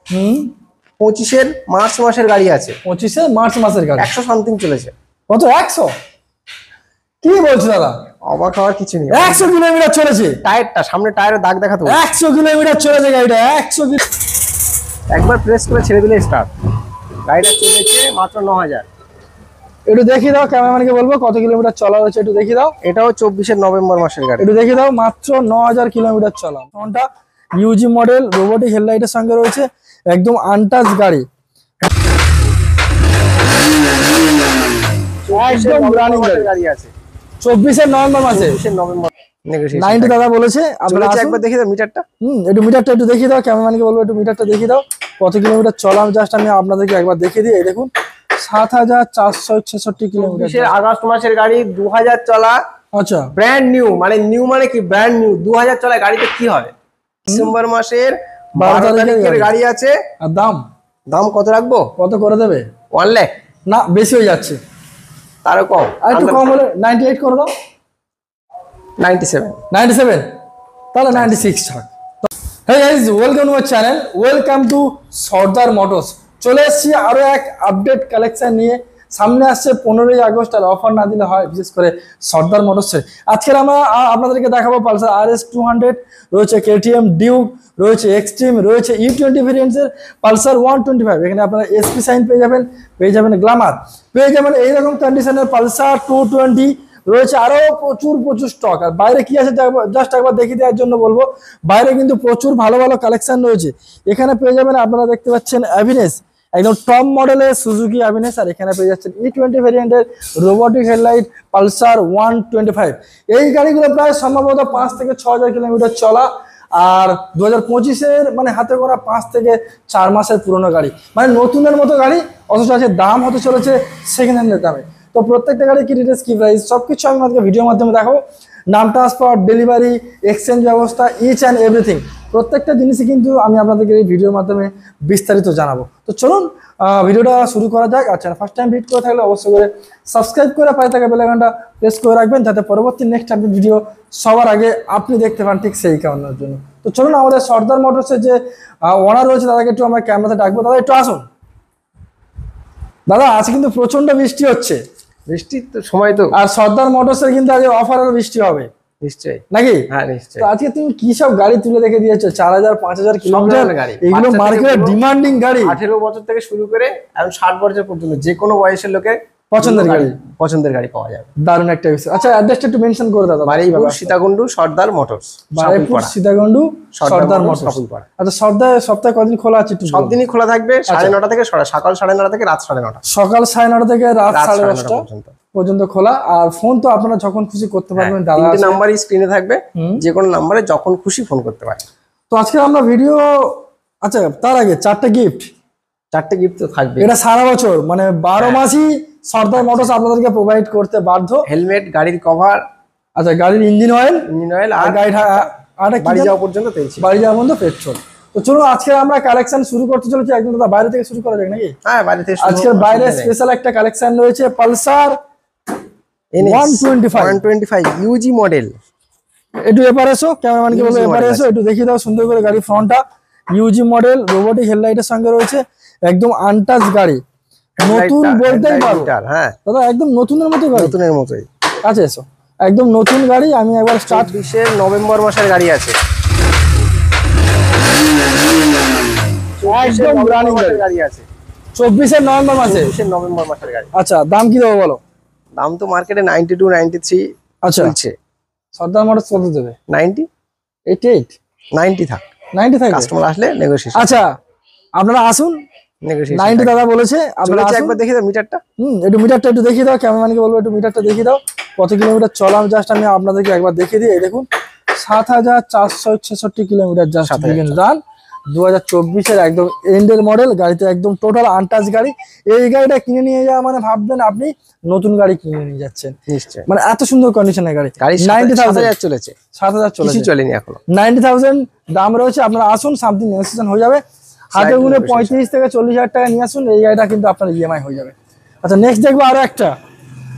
25-এর March মাসের গাড়ি আছে। 25-এর মার্চ মাসের গাড়ি 100 সামথিং চলেছে। কত 100? কি বলছো দাদা? অবাক হওয়ার কিছু নেই। 100 কিলোমিটার চলেছে। টায়ারটা সামনে টায়ারের দাগ দেখাতো। 100 কিলোমিটার চলেছে গাড়িটা। 100 একবার প্রেস করে ছেড়ে দিলে স্টার্ট। গাড়িটা চলেছে মাত্র 9000। একটু দেখিয়ে দাও, ক্যামেরাম্যানকে বলবো কত কিলোমিটার চলা হয়েছে একটু দেখিয়ে দাও। এটাও 24-এর নভেম্বর মাসের গাড়ি। একটু দেখিয়ে দাও, মাত্র 9000 কিলোমিটার চলা। ফোনটা ইউজি মডেল, রোবোটিক হেডলাইটের সঙ্গে রয়েছে, একদম আনটাচ গাড়ি, একদম রানিং গাড়ি আছে। 24-এর নভেম্বর মাসে। 24-এর নভেম্বর 90 দাদা বলেছে। আপনারা একবার দেখিয়ে দাও মিটারটা। একটু মিটারটা একটু দেখিয়ে দাও, ক্যামেরাম্যানকে বলবো একটু মিটারটা দেখিয়ে দাও কত কিলোমিটার চলা। জাস্ট আমি আপনাদেরকে একবার দেখিয়ে দিই। এই দেখুন 7466 কিলোমিটার। 24-এর আগস্ট মাসের গাড়ি, 2000 চলা। আচ্ছা, ব্র্যান্ড নিউ, মানে নিউ মানে কি ব্র্যান্ড নিউ। 2000 চলা গাড়িতে কি হবে? ডিসেম্বর মাসের 12 তারিখের গাড়ি আছে। আর দাম দাম কত রাখবো? কত করে দেবে? 1 লাখ না, বেশি হয়ে যাচ্ছে। তারও কম, আর একটু কম হলে 98 করে দাও। 97 তাহলে 96 ছাড়। Hey guys, welcome to my channel, welcome to Sardar motors. চলে এসেছি আরো এক আপডেট কালেকশন নিয়ে। সামনে আসছে 15ই আগস্ট, আর অফার না দিলে হয়, বিশেষ করে সর্দার মোটরসে। আজকের আমরা আপনাদেরকে দেখাবো পালসার RS 200, রয়েছে KTM ডিউক, রয়েছে এক্সট্রিম, রয়েছে E20 ভেরিয়েন্টসের পালসার 125। এখানে আপনারা SP সাইন পেয়ে যাবেন গ্ল্যামার, পেয়ে যাবেন এইরকম কন্ডিশনের পালসার 220, রয়েছে আরো প্রচুর স্টক। আর বাইরে কি আছে জাস্ট একবার দেখিয়ে দেওয়ার জন্য বলবো, বাইরে কিন্তু প্রচুর ভালো কালেকশন রয়েছে। এখানে পেয়ে যাবেন, আপনারা দেখতে পাচ্ছেন অ্যাভিনেস, একদম টপ মডেলের সুজুকি অ্যাভিনেস। আর এখানে পেয়ে যাচ্ছেন E20 ভেরিয়েন্টের রোবোটিক হেডলাইট পালসার 125। এই গাড়িগুলো প্রায় সম্ভবত 5 থেকে 6000 কিলোমিটার চলা, আর 2025-এর মানে হাতে করা 5 থেকে 4 মাসের পুরনো গাড়ি, মানে নতুনের মতো গাড়ি, অথচ আছে দাম হতে চলেছে সেকেন্ড হ্যান্ডের দামে। তো প্রত্যেকটা গাড়ি কি ডিটেলস, কি প্রাইস, সবকিছু আমি আপনাকে ভিডিওর মাধ্যমে দেখাবো। নাম, ট্রান্সপোর্ট, ডেলিভারি, এক্সচেঞ্জ ব্যবস্থা, ইচ অ্যান্ড এভরিথিং, প্রত্যেকটা জিনিসই কিন্তু আমি আপনাদেরকে এই ভিডিওর মাধ্যমে বিস্তারিত জানাবো। তো চলুন ভিডিওটা শুরু করা যাক। আচ্ছা, ফার্স্ট টাইম ভিজিট করে থাকলে অবশ্যই করে সাবস্ক্রাইব করে পাশে থাকা বেল আইকনটা প্রেস করে রাখবেন, যাতে পরবর্তী নেক্সট আপডেট ভিডিও সবার আগে আপনি দেখতে পান, ঠিক সেই কারণের জন্য। তো চলুন আমাদের সর্দার মোটরসের যে ওনার রয়েছে তাদেরকে একটু আমরা ক্যামেরাতে ডাকবো। দাদা একটু আসুন। দাদা, আজকে কিন্তু প্রচন্ড বৃষ্টি হচ্ছে। বৃষ্টির তো সময় তো, আর সর্দার মোটরসের কিন্তু আজ অফারের বৃষ্টি হবে নিশ্চয়ই নাকি? হ্যাঁ নিশ্চয়ই। তো আজকে তুমি কি সব গাড়ি তুলে রেখে দিয়েছো? 4000 5000 কিলোমিটার গাড়ি, এগুলো মার্কেটে ডিমান্ডিং গাড়ি। 18 বছর থেকে শুরু করে এখন 60 বছর পর্যন্ত যে কোনো বয়সের লোকের পছন্দের গাড়ি পাওয়া যাবে। দারুণ একটা বিষয়। আচ্ছা, অ্যাড্রেসটা একটু মেনশন করে দাও। বারুইপুর সীতাকুণ্ডু সর্দার মোটরস, বারুইপুর সীতাকুণ্ডু সর্দার মোটরস। আচ্ছা, সর্দার সপ্তাহে কদিন খোলা আছে? সব দিনই খোলা থাকবে। 9:30 থেকে সকাল 9:30 থেকে রাত 9:30। সকাল 9:30 থেকে রাত 10:30 পর্যন্ত খোলা। আর ফোন তো আপনারা যখন খুশি করতে পারবেন। দাদা, 3টে নাম্বারই স্ক্রিনে থাকবে, যে কোনো নাম্বারে যখন খুশি ফোন করতে পারেন। তো আজকে আমরা ভিডিও, আচ্ছা তার আগে 4টে গিফট তো থাকবে। এটা সারা বছর, মানে 12 মাসই সর্দার মোটরস আপনাদেরকে প্রোভাইড করতে বাধ্য। হেলমেট, গাড়ির কভার, আচ্ছা গাড়ির ইঞ্জিন অয়েল, আর গাড়ি বাড়ি যাওয়া পর্যন্ত পেট্রোল। তো চলুন আজকে আমরা কালেকশন শুরু করতে চলেছি। একদম দাদা বাইরে থেকে শুরু করা যাক নাকি? হ্যাঁ, বাইরে থেকে। আজকের বাইরে স্পেশাল একটা কালেকশন রয়েছে, পালসার 125 ইউজি মডেল। একটু এপারে এসো, ক্যামেরাম্যানকে বলবো এপারে এসো, একটু দেখিয়ে দাও সুন্দর করে গাড়ি ফ্রন্টটা। ইউজি মডেল, রোবোটিক হেডলাইটের সঙ্গে রয়েছে, একদম আনটাচ গাড়ি, নতুন বলতেই পারো। হ্যাঁ দাদা, একদম নতুনের মতো গাড়ি, নতুনের মতোই। আচ্ছা এসো, একদম নতুন গাড়ি। আমি একবার 24-এর নভেম্বর মাসের গাড়ি আছে। একদম রানিং গাড়ি আছে। 24-এর নভেম্বর মাসে। 24-এর নভেম্বর মাসের গাড়ি। আচ্ছা, দাম কি দেবো বলো? দাম তো মার্কেটে 92 93 আচ্ছা চলছে। সর্দার মোটরস কত দেবে? 90 88 90 থাক। 90 থাকে। কাস্টমার আসলে নেগোশিয়েশন। আচ্ছা, আপনারা আসুন। 90 দাদা বলেছে, আপনারা একবার দেখিয়ে দাও মিটারটা। একটু মিটারটা একটু দেখিয়ে দাও, ক্যামেরাম্যানকে বলবো একটু মিটারটা দেখিয়ে দাও কত কিলোমিটার চলা। জাস্ট আমি আপনাদেরকে একবার দেখিয়ে দিই। এই দেখুন 7466 কিলোমিটার জাস্ট রান। 2024-এর একদম এন্ডের মডেল। গাড়িতে একদম টোটাল আনটাচ গাড়ি। এই গাড়িটা কিনে নিয়ে যাওয়া মানে ভাববেন আপনি নতুন গাড়ি কিনে নিয়ে যাচ্ছেন, নিশ্চয়ই। মানে এত সুন্দর কন্ডিশনের গাড়ি। 90,000 চলেছে, 7000 চলেছে, কিছু চলেনি এখনো। 90,000 দাম রয়েছে। আপনারা আসুন, সামথিং নেগোসিয়েশন হয়ে যাবে। হাতে গুনে 35 থেকে 40,000 টাকা নিয়ে আসুন, এই গাড়িটা কিন্তু আপনার ইএমআই হয়ে যাবে। আচ্ছা, নেক্সট দেখবো আরো একটা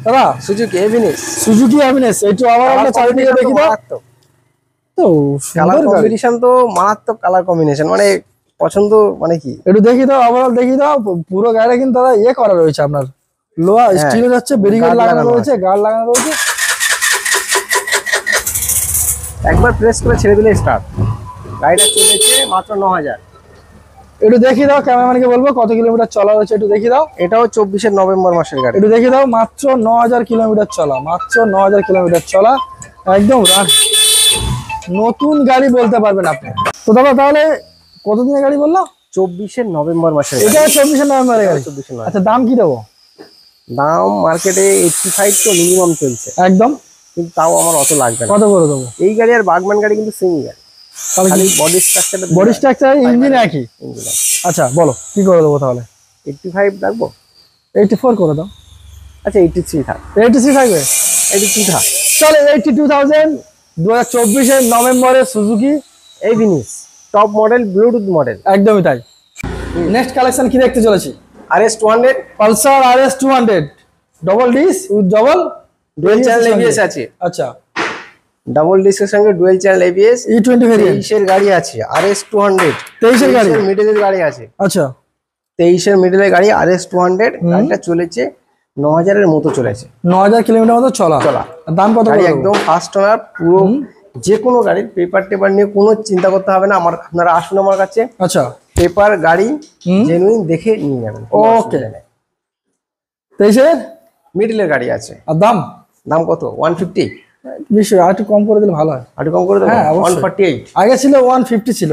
দাদা, সুজুকি অ্যাভিনেস। একটু আবার আমরা চারিদিকে দেখি দাও। তো কালার কম্বিনেশন তো মারাত্মক, কালার কম্বিনেশন মানে পছন্দ মানে কি? একটু দেখি দাও, ওভারঅল দেখি দাও। পুরো গাড়িটা কিন্তু দাদা ইয়ে করা রয়েছে আপনার, লোহা স্টিল যাচ্ছে, ব্যারিকেড লাগানো রয়েছে, গার্ড লাগানো রয়েছে। একবার প্রেস করে ছেড়ে দিলে স্টার্ট। গাড়িটা চলেছে মাত্র 9000। একটু দেখি দাও, ক্যামেরাম্যানকে বলবো কত কিলোমিটার চলা হয়েছে একটু দেখি দাও। এটাও 24 নভেম্বর মাসের গাড়ি। একটু দেখি দাও, মাত্র 9000 কিলোমিটার চলা, মাত্র 9000 কিলোমিটার চলা, একদম নতুন গাড়ি বলতে পারবেন আপনি। তো দাদা তাহলে কতদিনের গাড়ি বললাম? 24 নভেম্বর মাসের গাড়ি। এটা 24 নভেম্বরের গাড়ি। 24 নভেম্বর। আচ্ছা, দাম কি দেবো? দাম মার্কেটে 85 তো মিনিমাম চলছে একদম, কিন্তু তাও আমার অত লাগবে না। কত করে দেবো? এই গাড়ি আর বাগম্যান গাড়ি কিন্তু সেমই গাড়ি, তাহলে খালি বডি স্ট্রাকচারটা বডি স্ট্রাকচার ইঞ্জিন একই। আচ্ছা বলো কি করে দেবো তাহলে? 85 রাখবো। 84 করে দাও। আচ্ছা 83 থাক। 83 থাকবে? 82 থাক। চলে 82,000 2024 নভেম্বরে Suzuki Avenis top model, Bluetooth model. একদমই তাই। নেক্সট কালেকশন কি দেখতে চলেছি? RS 200 Pulsar RS 200 double disc with double dual channel ABS আছে। আচ্ছা, ডাবল ডিস্কের সঙ্গে dual channel ABS। E20 variant. 23 এর গাড়ি আছে RS 200। 23 এর গাড়ি, মিডলের গাড়ি আছে। আচ্ছা 23 এর মিডলের গাড়ি RS 200। গাড়িটা চলেছে 9000 এর মতো চলেছে। 9000 কিলোমিটার মতো চলা। আর দাম কত? গাড়ি একদম ফার্স্ট ওনার, পুরো যে কোনো গাড়ির পেপার টেপার নিয়ে কোনো চিন্তা করতে হবে না। আপনারা আসুন আমার কাছে, আচ্ছা পেপার গাড়ি জেনুইন দেখে নিয়ে যাবেন। ওকে। 23 এর মিডলের গাড়ি আছে। আর দাম? দাম কত? 150। বেশি আর একটু কম করে দিলে ভালো হয়। আর একটু কম করে দেবো। হ্যাঁ, অবশ্যই। 148। আগে ছিল 150 ছিল,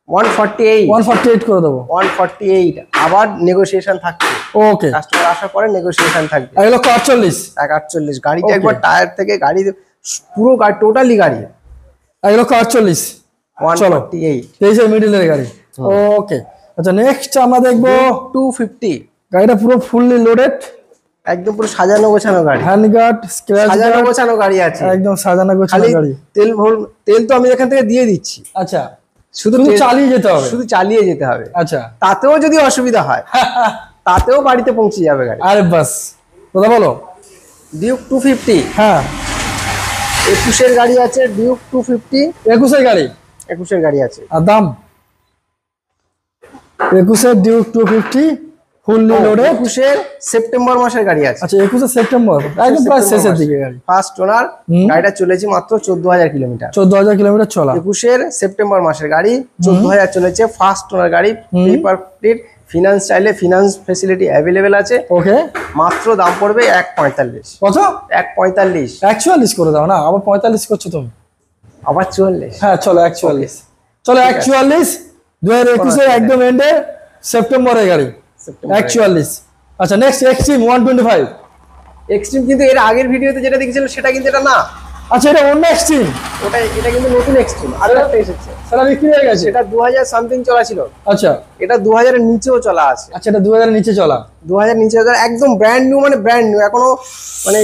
148। 148 করে দেবো। 148 আবার নেগোসিয়েশন থাকছে। ওকে, কাস্টমার আসার পরে নেগোসিয়েশন থাকবে। 1,48,000। 148। গাড়িটা একবার টায়ার থেকে গাড়ি পুরো গাড়ি টোটালি গাড়ি 1,48,000। চলো 148। 23 এর মিডলের গাড়ি। ওকে, আচ্ছা নেক্সট আমরা দেখবো 250। গাড়িটা পুরো ফুললি লোডেড, একদম পুরো সাজানো গোছানো গাড়ি। হ্যান্ডগার্ড, স্ক্র্যাচ সাজানো গার্ড, গোছানো গাড়ি আছে। একদম সাজানো গোছানো খালি গাড়ি। তেল তো আমি এখান থেকে দিয়ে দিচ্ছি, আচ্ছা শুধু শুধু চালিয়ে যেতে হবে। শুধু চালিয়ে যেতে হবে। আচ্ছা তাতেও যদি অসুবিধা হয় তাতেও বাড়িতে পৌঁছে যাবে গাড়ি। আরে বাস, কথা বলো। ডিউক 250। হ্যাঁ 21 এর গাড়ি আছে। ডিউক 250 21 এর গাড়ি। 21 এর গাড়ি আছে। আর দাম? 21 এর ডিউক 250 ফুললি লোডেড। 21 এর সেপ্টেম্বর মাসের গাড়ি আছে। আচ্ছা 21 সেপ্টেম্বর, একদম প্রায় শেষের দিকে গাড়ি। First owner. গাড়িটা চলেছে মাত্র 14000 কিলোমিটার। 14,000 কিলোমিটার চলা। 21 এর সেপ্টেম্বর মাসের গাড়ি, 14000 চলেছে। ফার্স্ট ওনার গাড়ি, পেপার প্লেট, ফিনান্স চাইলে ফিনান্স ফেসিলিটি অ্যাভেলেবেল আছে। ওকে, মাত্র দাম পড়বে 145। কত? 145। 144 করে দাও না, আবার 45 করছো তুমি। আবার 44। হ্যাঁ চলো 144। চলো 144 2021 এর একদম এন্ডে সেপ্টেম্বরের গাড়ি 144। আচ্ছা নেক্সট এক্সট্রিম 125। এক্সট্রিম কিন্তু এর আগের ভিডিওতে যেটা দেখেছিলেন সেটা কিন্তু এটা না। আচ্ছা এটা অন্য এক্সট্রিম। এটা কিন্তু নতুন এক্সট্রিম, আরো একটা এসেছে। সেটা বিক্রি হয়ে গেছে। এটা 2000 সামথিং চলা ছিল। আচ্ছা এটা 2000 এর নিচেও চলা আছে। আচ্ছা এটা 2000 এর নিচে চলা। 2000 নিচে একদম ব্র্যান্ড নিউ, মানে ব্র্যান্ড নিউ। এখনো মানে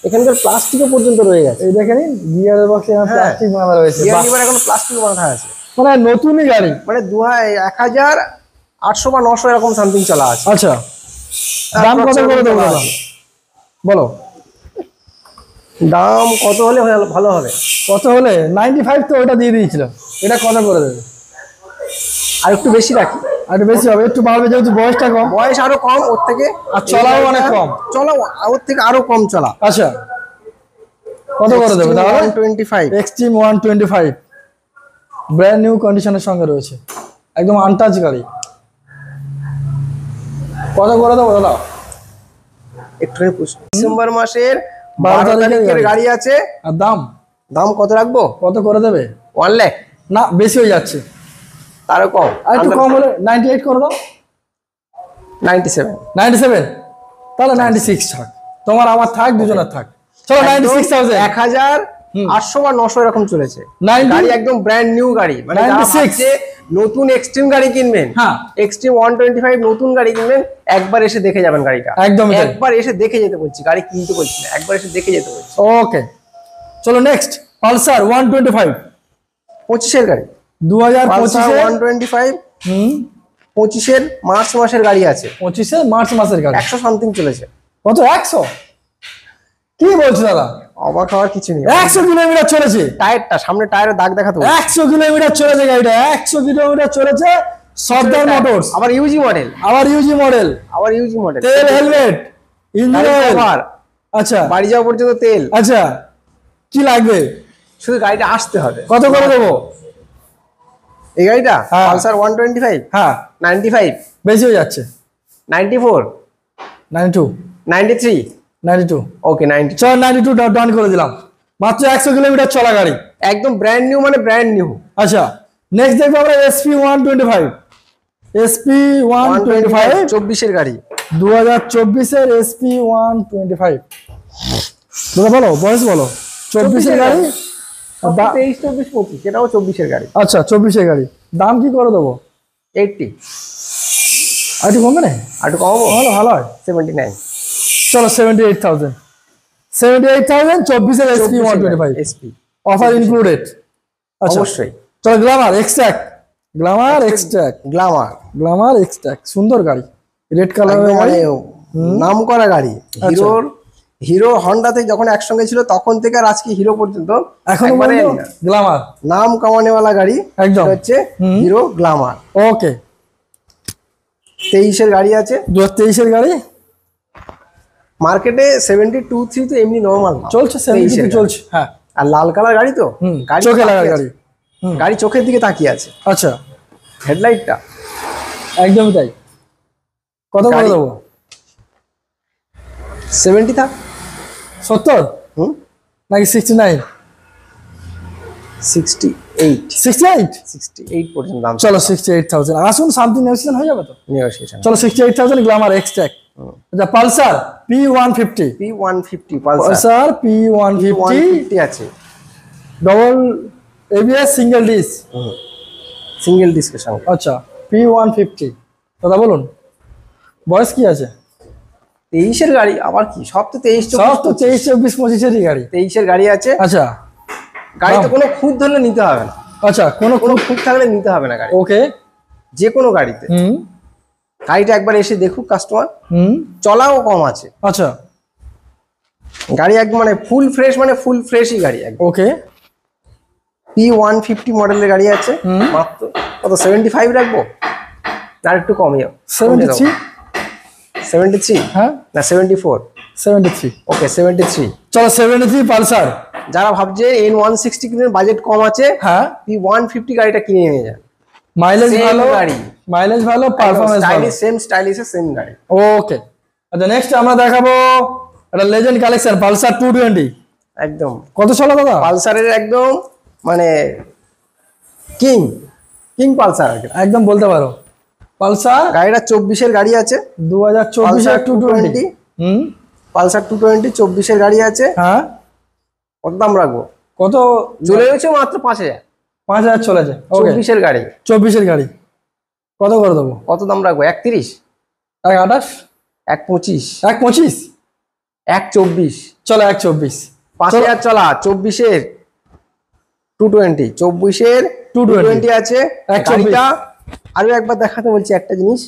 এখানকার প্লাস্টিকও পর্যন্ত রয়ে গেছে। এই দেখেন গিয়ার বক্সে প্লাস্টিক বাঁধা রয়েছে। গিয়ার লিভার এখনো প্লাস্টিক বাঁধা আছে, মানে নতুনই গাড়ি। মানে 1800 বা 900 এরকম সামথিং চলা আছে। আচ্ছা দাম কত করে দেবো দাদা বলো? দাম কত হলে ভালো হবে? কত হলে? 95 তো ওটা দিয়ে দিয়েছিলাম, এটা কত করে দেবে? আর একটু বেশি রাখি। আর একটু বেশি হবে, একটু বাড়বে যেহেতু বয়সটা কম। বয়স আরো কম ওর থেকে, আর চলাও অনেক কম। চলাও ওর থেকে আরো কম চলা। আচ্ছা কত করে দেবে তাহলে? 125। এক্সট্রিম 125 ব্র্যান্ড নিউ কন্ডিশনের সঙ্গে রয়েছে, একদম আনটাচ গাড়ি। কত করে দেবো দাদা? একটুখানি ডিসেম্বর মাসের 12 তারিখের গাড়ি আছে। আর দাম? দাম কত রাখবো? কত করে দেবে? 1 লাখ। না বেশি হয়ে যাচ্ছে, তারও কম। আর একটু কম হলে 98 করে দাও। 97। 97 তাহলে 96 থাক, তোমার আমার থাক, দুজনের থাক। চলো 96,000। 1800 বা 900 এরকম চলেছে 90 গাড়ি, একদম ব্র্যান্ড নিউ গাড়ি। মানে 96 নতুন এক্সট্রিম গাড়ি কিনবেন, হ্যাঁ এক্সট্রিম 125 নতুন গাড়ি কিনবেন, একবার এসে দেখে যাবেন গাড়িটা। একদম একবার এসে দেখে যেতে বলছি, গাড়ি কিনতে বলছি না, একবার এসে দেখে যেতে বলছি। ওকে চলো নেক্সট পালসার 125 25 এর গাড়ি। 2025 এর 125 25 এর মার্চ মাসের গাড়ি আছে। 25 এর মার্চ মাসের গাড়ি। 100 সামথিং চলেছে। কত? 100? কি বলছো দাদা? অবাক হওয়ার কিছু নেই। 100 কিলোমিটার চলেছে। টায়ারটা, সামনে টায়ারের দাগ দেখাতো। 100 কিলোমিটার চলেছে গাড়িটা, 100 কিলোমিটার চলেছে। সর্দার মোটরস, আবার ইউজি মডেল, আবার ইউজি মডেল, আবার ইউজি মডেল, তেল, হেলমেট, ইঞ্জিন অয়েল। আচ্ছা বাড়ি যাওয়া পর্যন্ত তেল। আচ্ছা, কি লাগবে? শুধু গাড়িটা আসতে হবে। কত করে দেবো এই গাড়িটা? হ্যাঁ। পালসার 125, হ্যাঁ 95, বেশি হয়ে যাচ্ছে। 94, 92, 93, 92, ওকে 92। চল 92 ডান করে দিলাম। মাত্র 100 কিলোমিটার চলা গাড়ি, একদম ব্র্যান্ড নিউ, মানে ব্র্যান্ড নিউ। আচ্ছা নেক্সট দেখবো আমরা SP 125, SP 125 24 এর গাড়ি, 2024 এর SP 125। দাদা বলো বয়স বলো। 24 এর গাড়ি, 23, 24, 25, এটাও 24 এর গাড়ি। আচ্ছা 24 এর গাড়ি, দাম কি করে দেবো? 80, আর একটু কমবে না? আর একটু কমাবো, ভালো ভালো হয়। 79, চলো 78,000, 78,000 24 এর SP 125, SP অফার ইনক্লুডেড। আচ্ছা অবশ্যই। চলো গ্ল্যামার এক্সট্যাক, গ্ল্যামার এক্সট্যাক, গ্ল্যামার, গ্ল্যামার এক্সট্যাক, সুন্দর গাড়ি, রেড কালারের একদম গাড়ি। মানে নাম করা গাড়ি। হিরোর, হিরো হন্ডাতে যখন একসঙ্গে ছিল তখন থেকে আর আজকে হিরো পর্যন্ত এখন একবারে গ্ল্যামার নাম কামানেওয়ালা গাড়ি। একদম। এটা হচ্ছে হিরো গ্ল্যামার। ওকে 23 এর গাড়ি আছে, 2023 এর গাড়ি, মার্কেটে 72, 3 তো এমনি নরমাল চলছে 70 চলছে। হ্যাঁ আর লাল কালার গাড়ি তো, গাড়ি চোখে তাকিয়ে লাগা আছে। গাড়ি। গাড়ি চোখের দিকে তাকিয়ে আছে, আচ্ছা হেডলাইটটা একদমই তাই। কত করে গাড়ি- দেবো? 70 থাক। 70 হুম, নাকি 69? 68, 68, 68 পর্যন্ত দাম। চলো 68,000 আসুন, সামথিং নেগোসিয়েশন হয়ে যাবে তো। নেগোসিয়েশন। চলো 68,000 গ্ল্যামার এক্সট্যাক। আচ্ছা Pulsar P150, P150 Pulsar, Pulsar P150 150 আছে, double ABS single disc. Single ডিস্কের সঙ্গে। আচ্ছা P150, দাদা বলুন বয়স কি আছে? 23 এর গাড়ি, আবার কি সব তো 23, সব তো 23, 24, 25 গাড়ি। 23 এর গাড়ি আছে। আচ্ছা গাড়িতে কোনো খুঁত ধরলে নিতে হবে না, আচ্ছা কোনো কোনো খুঁত থাকলে নিতে হবে না গাড়ি, ওকে। যে কোনো গাড়িতে। গাড়িটা একবার এসে দেখুক কাস্টমার, চলাও কম আছে। আচ্ছা গাড়ি একদম মানে ফুল ফ্রেশ, মানে ফুল ফ্রেশই গাড়ি একদম। ওকে P150 মডেলের গাড়ি আছে, মাত্র কত 75 রাখবো, আর একটু কমে যাও। 73, 73 হ্যাঁ না 74, 73, ওকে 73। চলো 73 পালসার। যারা ভাবছে N160 কিনে বাজেট কম আছে, হ্যাঁ P150 গাড়িটা কিনে নিয়ে যান। মাইলেজ Same ভালো, গাড়ি, মাইলেজ ভালো, পারফরম্যান্স ভালো। স্টাইলিশ, সেম স্টাইলিশের সেম গাড়ি। ওকে আচ্ছা নেক্সট আমরা দেখাবো একটা লেজেন্ড কালেকশন পালসার 220। একদম কত সাল দাদা? পালসারের একদম মানে কিং, কিং পালসার আর কি। একদম বলতে পারো পালসার গাড়িটা 24 এর গাড়ি আছে, 2024 এর 220। পালসার 220 24 এর গাড়ি আছে। হ্যাঁ কত দাম রাখবো? কত চলে গেছে মাত্র 5000। 5000 চলেছে। ওকে 24 এর গাড়ি, 24 এর গাড়ি কত করে দেবো? কত দাম রাখবো? 31, 128, 125, 125, 124, চলো 124। 5000 চলা। 24 এর 220, 24 এর 220 আছে। 124 গাড়িটা আরো একবার দেখাতে বলছি একটা জিনিস,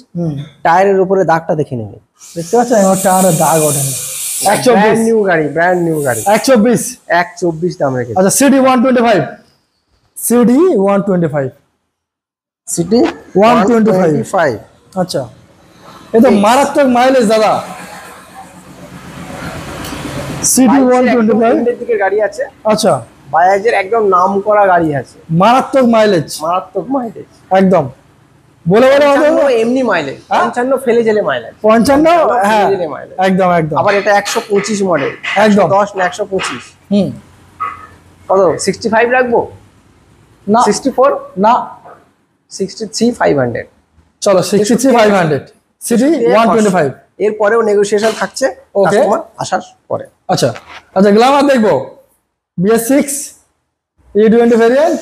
টায়ারের উপরে দাগটা দেখে নেবে, দেখতে পাচ্ছেন আমার টায়ারে দাগ ওঠেনি। 124 ব্র্যান্ড নিউ গাড়ি, ব্র্যান্ড নিউ গাড়ি। 124 124 দাম রেখেছে। আচ্ছা সিডি 125, সিডি 125, সিটি 125। আচ্ছা এই তো মারাত্মক মাইলেজ দাদা। সিডি 125 এর দিকে গাড়ি আছে। আচ্ছা বাজাজের একদম নাম করা গাড়ি আছে, মারাত্মক মাইলেজ, মারাত্মক মাইলেজ। একদম বলে বলে 55 এমনি মাইলেজ, 55 ফেলে জেলে মাইলেজ, 55। হ্যাঁ ফেলে জেলে মাইলেজ একদম একদম। আবার এটা 125 মডেল, একদম 10 না 125। হুম কত 65 রাখবো? না 64 না 63 500। চলো 63 500 সিডি 125। এরপরেও নেগোসিয়েশন থাকছে Okay. কাস্টমার আসার পরে। আচ্ছা আচ্ছা গ্ল্যামার দেখবো BS6 E20 variant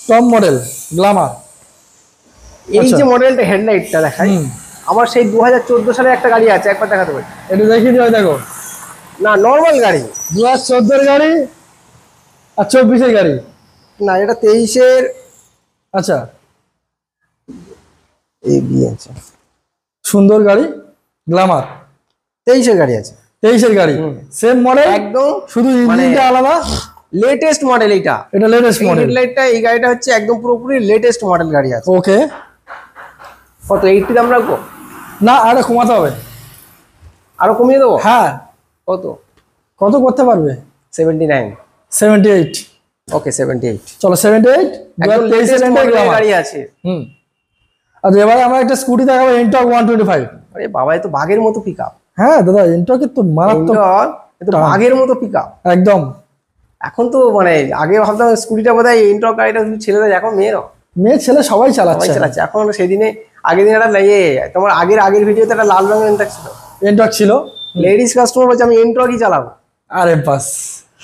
top model Glamour. এই আচ্ছা। যে মডেলটা হেডলাইটটা দেখাই, আমার সেই 2014 সালে একটা গাড়ি আছে, একবার দেখাতে পারি। একটু দেখিয়ে দিও, দেখো না নরমাল গাড়ি, 2014 এর গাড়ি আর 24 এর গাড়ি। না এটা 23 এর। আচ্ছা এই বি আছে, সুন্দর গাড়ি গ্ল্যামার, 23 এর গাড়ি আছে, 23 এর গাড়ি সেম মডেল, একদম শুধু মানে ইঞ্জিনটা আলাদা। Latest model. এটা এটা লেটেস্ট এই মডেল। হেডলাইটটা, এই গাড়িটা হচ্ছে একদম পুরোপুরি লেটেস্ট মডেল গাড়ি আছে। ওকে কত 80 দাম রাখবো? না আরে কমাতে হবে। আরো কমিয়ে দেবো? হ্যাঁ কত? কত করতে পারবে? 79। 78। ওকে 78। চলো 78। একদম 2023 লেটেস্ট এর মডেলের গাড়ি। গাড়ি আছে। হুম। আর এবারে আমরা একটা স্কুটি দেখাবো এন্টর্ক 125। আরে বাবা এ তো বাঘের মতো পিকআপ। হ্যাঁ দাদা এন্টর্কের তো মারাত্মক এ তো বাঘের মতো পিকআপ একদম। এখন তো মানে আগে ভাবতাম স্কুটিটা বোধহয় এন্টর্ক গাড়িটা শুধু ছেলেদের, এখন মেয়েরাও মেয়ে ছেলে সবাই সবাই চালাচ্ছে চালাচ্ছে। এখন সেদিনে আগের দিন একটা তোমার আগের ভিডিওতে একটা লাল রঙের এন্টর্ক ছিল, এন্টর্ক ছিল। লেডিস কাস্টমার বলছে আমি এন্টর্কই চালাবো। আরে বাস।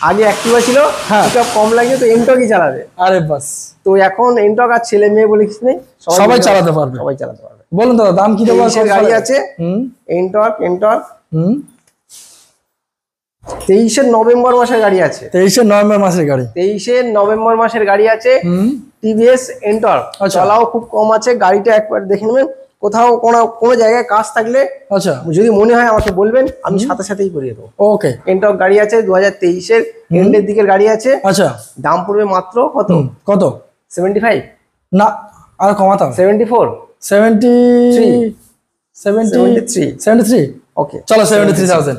আগে অ্যাক্টিভা ছিল, হ্যাঁ। পিকআপ কম লাগে তো এন্টর্কই চালাবে। আরে বাস। তো এখন এন্টর্ক আর ছেলে মেয়ে বলে কিছু নেই, সবাই চালাতে পারবে। সবাই চালাতে পারবে। বলুন দাদা দাম কি দেবো? 23 গাড়ি আছে হুম এন্টর্ক। হুম। 23 নভেম্বর মাসের গাড়ি আছে। 23 নভেম্বর মাসের গাড়ি। 23 নভেম্বর মাসের গাড়ি আছে হুম। টিভিএস এন্টর্ক। আচ্ছা। চলাও খুব কম আছে, গাড়িটা একবার দেখে নেবেন। কোথাও কোনো জায়গায় কাজ থাকলে আচ্ছা যদি মনে হয় আমাকে বলবেন, আমি সাথে সাথেই করিয়ে দেবো। ওকে। এন্টর্ক গাড়ি আছে 2023 এন্ডের দিকের গাড়ি আছে। আচ্ছা দাম পড়বে মাত্র কত? কত? 75? না আর কমাতে হবে। 74? 73। ওকে চলো 73,000।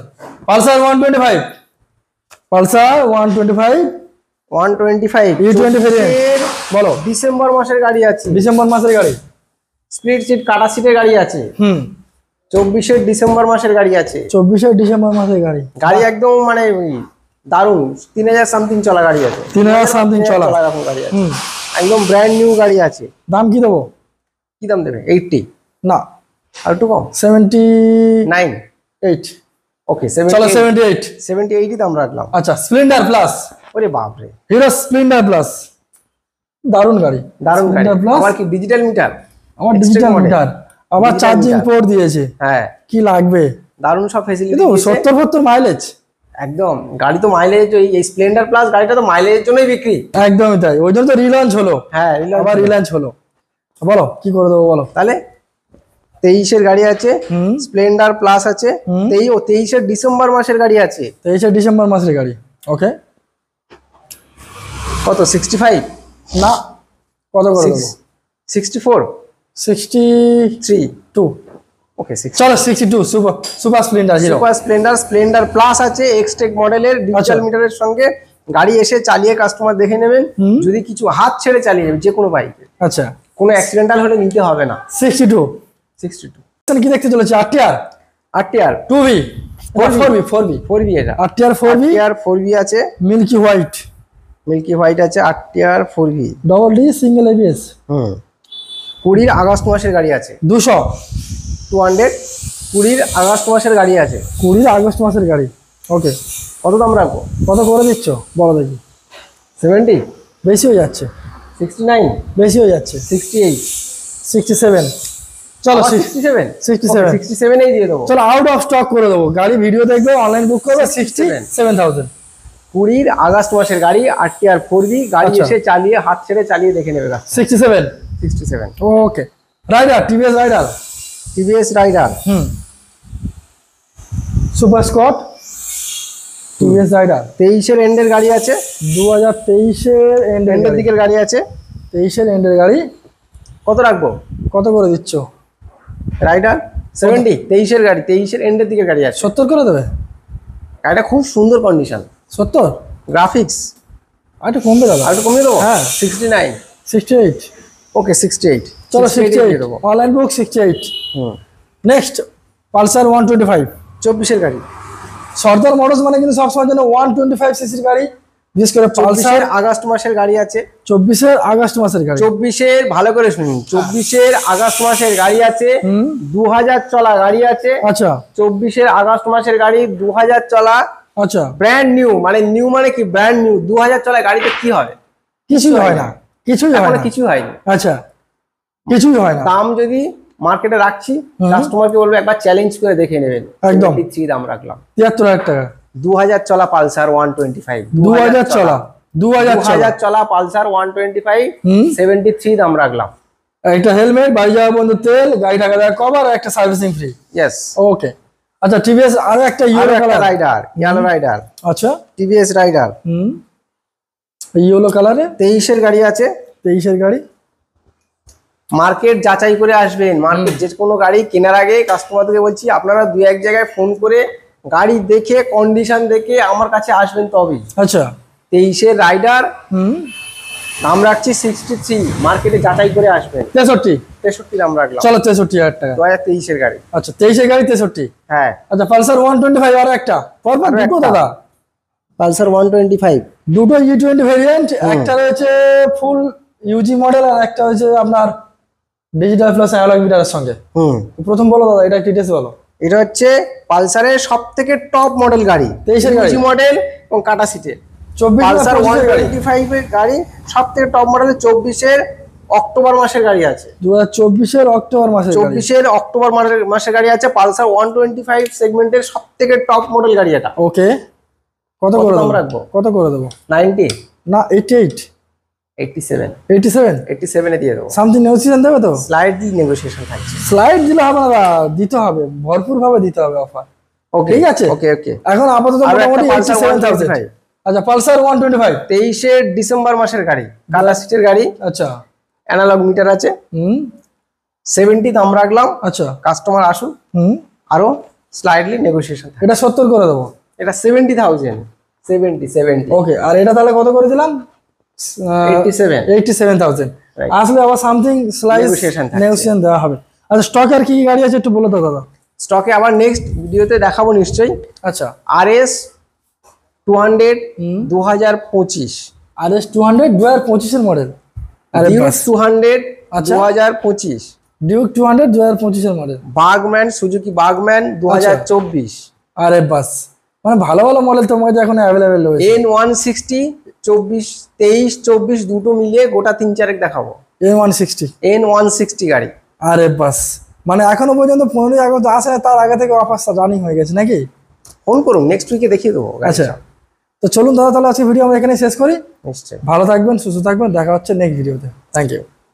পালসার 125। Pulsar 125 125 E20 variant. বলো। ডিসেম্বর মাসের গাড়ি আছে। ডিসেম্বর মাসের গাড়ি। স্প্লিট সিট কাটা সিটের গাড়ি আছে। হুম। 24 ডিসেম্বর মাসের গাড়ি আছে। 24 ডিসেম্বর মাসের গাড়ি। গাড়ি একদম মানে দারুণ, 3000 সামথিং চলা গাড়ি আছে। 3000 সামথিং চলা এরকম গাড়ি আছে। হুম। একদম ব্র্যান্ড নিউ গাড়ি আছে। দাম কি দেবো? কি দাম দেবে? 80? না আর একটু কম, 78। 9? ওকে চলো 78। 78 দাম রাখলাম। আচ্ছা স্প্লেন্ডার প্লাস। ওরে বাপরে, হিরো স্প্লেন্ডার প্লাস দারুণ গাড়ি। দারুণ গাড়ি। Splendor Plus। আবার কি ডিজিটাল মিটার? আমার Extreme ডিজিটাল model। মিটার, আবার Digital চার্জিং meter। পোর্ট দিয়েছে। হ্যাঁ, কি লাগবে? দারুণ সব ফ্যাসিলিটি কিন্তু 70-72 মাইলেজ। একদম। গাড়ি তো মাইলেজ, এই স্প্লেন্ডার প্লাস গাড়িটা তো মাইলেজের জন্যই বিক্রি। একদমই তাই, ওই জন্য তো রিলঞ্চ হলো। হ্যাঁ, আবার রিলঞ্চ হলো। বলো কি করে দেবো বলো। তাহলে 23 গাড়ি আছে, হুম। স্প্লেন্ডার প্লাস আছে। হুম। 23 ডিসেম্বর মাসের গাড়ি আছে। 23 ডিসেম্বর মাসের গাড়ি। ওকে কত? 65? না কত করে দেবো? 64? 62। ওকে 60। চলো 62 super Splendor hero. Super Splendor plus আছে এক্সটেক মডেলের, ডিজিটাল আচ্ছা। মিটারের সঙ্গে। গাড়ি এসে চালিয়ে কাস্টমার দেখে নেবেন। হুম। যদি কিছু হাত ছেড়ে চালিয়ে নেবেন যে কোনো বাইকে, আচ্ছা কোনো অ্যাক্সিডেন্টাল হলে নিতে হবে না। 62। 62 কি দেখতে চলেছে? RTR 8R 2V 4V 4V এটা আরটিআর 4V 8R 4V আছে, মিল্কি হোয়াইট মিল্কি হোয়াইট আছে 8R 4V। Double D single ABS. 20 August মাসের গাড়ি আছে। 200। 20 আগস্ট মাসের গাড়ি আছে। 20 আগস্ট মাসের গাড়ি। ওকে কত দাম রাখবো? কত করে দিচ্ছ বলো দেখি? 70? বেশি হয়ে যাচ্ছে। 69? বেশি হয়ে যাচ্ছে। 68? 67। চলো 67? 67 67 এই দিয়ে দেবো। চলো আউট অফ স্টক করে দেবো। গাড়ি ভিডিও দেখবে, অনলাইন বুক করবে 67,000। 20 আগস্ট মাসের গাড়ি 8R 4V। গাড়ি আচ্ছা। এসে চালিয়ে হাত ছেড়ে চালিয়ে দেখে নেবে। 67। 67 okay Raider TVS Raider. TVS Raider. Super স্কট টিভিএস রাইডার। 23 এন্ডের গাড়ি আছে। 2023 এন্ডের দিকের গাড়ি আছে। 23 এন্ডের গাড়ি। কত রাখবো? কত করে দিচ্ছ? রাইডার 70। 23 গাড়ি, 23 এন্ডের দিকের গাড়ি আছে। 70 করে দেবে? গাড়িটা খুব সুন্দর কন্ডিশন, 70। গ্রাফিক্স। আর একটু কমবে দাদা। আর একটু কমিয়ে দেবো? হ্যাঁ 69? 68। ওকে 68। চলো 68 দিয়ে 68 দেবো। Online book 68। হুম। Next Pulsar 125। 24 গাড়ি। সর্দার মোটরস মানে কিন্তু সবসময় জন্য 125 সিসির গাড়ি, বিশেষ করে পালসার। 24 আগস্ট মাসের গাড়ি আছে। 24 আগস্ট মাসের গাড়ি। 24 ভালো করে শুনুন, 24 আগস্ট মাসের গাড়ি আছে। 2000 চলা গাড়ি আছে। আচ্ছা 24 আগস্ট মাসের গাড়ি 2000 চলা, আচ্ছা ব্র্যান্ড নিউ। মানে নিউ মানে কি? Brand new. 2000 চলা গাড়িতে কি হবে? কিছুই হয় না, কিছুই হয় এখনো না। কিছু হয়নি। আচ্ছা কিছুই হয় না। দাম যদি মার্কেটে রাখছি, কাস্টমারকে বলবো একবার চ্যালেঞ্জ করে দেখে নেবেন। একদম 73 দাম রাখলাম। 73,000 টাকা। 2000 চলা পালসার 125। 2000 চলা 2000 চলা পালসার 125। হুম। 73 দাম রাখলাম। একটা হেলমেট, বাড়ি যাওয়া বন্ধু তেল, গাড়ি ঢাকা দেওয়ার কভার, একটা সার্ভিসিং ফ্রি। ইয়েস। ওকে আচ্ছা টিভিএস আরো একটা yellow colour rider, yellow rider. আচ্ছা টিভিএস রাইডার। ইয়েলো কালারে 23 গাড়ি আছে। 23 গাড়ি। মার্কেট যাচাই করে আসবেন। মার্কেট যে কোনো গাড়ি কেনার আগে কাস্টমারদেরকে বলছি আপনারা 2-1 জায়গায় ফোন করে গাড়ি দেখে কন্ডিশন দেখে আমার কাছে আসবেন তবেই। আচ্ছা 23-এর রাইডার দাম রাখছি 63, মার্কেটে যাচাই করে আসবেন। 63 দাম রাখলাম। চলো 63,000 টাকা 2023-এর গাড়ি। আচ্ছা 23-এর গাড়ি 63। হ্যাঁ আচ্ছা পালসার 125 আর একটা পরপর দুটো দাদা, পালসার 125 দুটো E20 ভেরিয়েন্ট, একটা রয়েছে ফুল ইউজি মডেল আর একটা হচ্ছে আপনার ডিজিটাল প্লাস অ্যানালগ মিটারের সঙ্গে। প্রথম বলো দাদা, এটা ডিটেইলস বলো। এটা হচ্ছে পালসারের সবথেকে টপ মডেল গাড়ি, 23-এর গাড়ি মডেল এবং কাটা সিটের 24 পালসার 125 এর গাড়ি, সবথেকে টপ মডেল। 24-এর অক্টোবর মাসের গাড়ি আছে, 2024-এর অক্টোবর মাসের গাড়ি। 24-এর অক্টোবর মাসের গাড়ি আছে। পালসার 125 সেগমেন্টের সবথেকে টপ মডেল গাড়ি এটা। ওকে কত করে দাম দেবো? রাখবো? কত করে দেবো? 90 না 88 87 87 এ দিয়ে দেবো। সামথিং নেগোসিয়েশন দেবে তো? স্লাইডলি নেগোসিয়েশন থাকছে। স্লাইড দিলে হবে না, দিতে হবে, ভরপুর ভাবে দিতে হবে অফার। ওকে ঠিক আছে ওকে ওকে। এখন আপাতত মোটামুটি 87,000। আচ্ছা পালসার 125 23-এর ডিসেম্বর মাসের গাড়ি, কালার সিটের গাড়ি। আচ্ছা অ্যানালগ মিটার আছে। 70 দাম রাখলাম। আচ্ছা কাস্টমার আসুন, আরো স্লাইডলি নেগোসিয়েশন। এটা 70 করে দেবো। এটা 70,000 70 ওকে আর এটা তাহলে কত করে দিলাম? 87,000। আসলে আবার সামথিং স্লাইস নেগোসিয়েশন দেওয়া হবে। আচ্ছা স্টক আর কি কি গাড়ি আছে একটু বলো তো দাদা। স্টকে আবার নেক্সট ভিডিওতে দেখাবো নিশ্চয়ই। আচ্ছা RS 200 2025, RS 200 2025 এর মডেল। আরে ডিউক 200 আচ্ছা 2025, ডিউক 200 2025 এর মডেল। Burgman Suzuki Burgman 2024। আরে বাস, মানে ভালো ভালো মডেল তোমার কাছে এখন অ্যাভেলেবেল রয়েছে। N160 23-24 দুটো মিলিয়ে গোটা 3-4 দেখাবো। N160 গাড়ি। আরে বাস, মানে এখনো পর্যন্ত 15 আগস্ট আসে তার আগে থেকে অফারটা রানিং হয়ে গেছে নাকি? ফোন করুন, নেক্সট উইকে দেখিয়ে দেবো। আচ্ছা তো চলুন দাদা, তাহলে আজকে ভিডিও আমরা এখানে শেষ করি। নিশ্চয়ই। ভালো থাকবেন, সুস্থ থাকবেন, দেখা হচ্ছে নেক্সট ভিডিওতে। Thank you.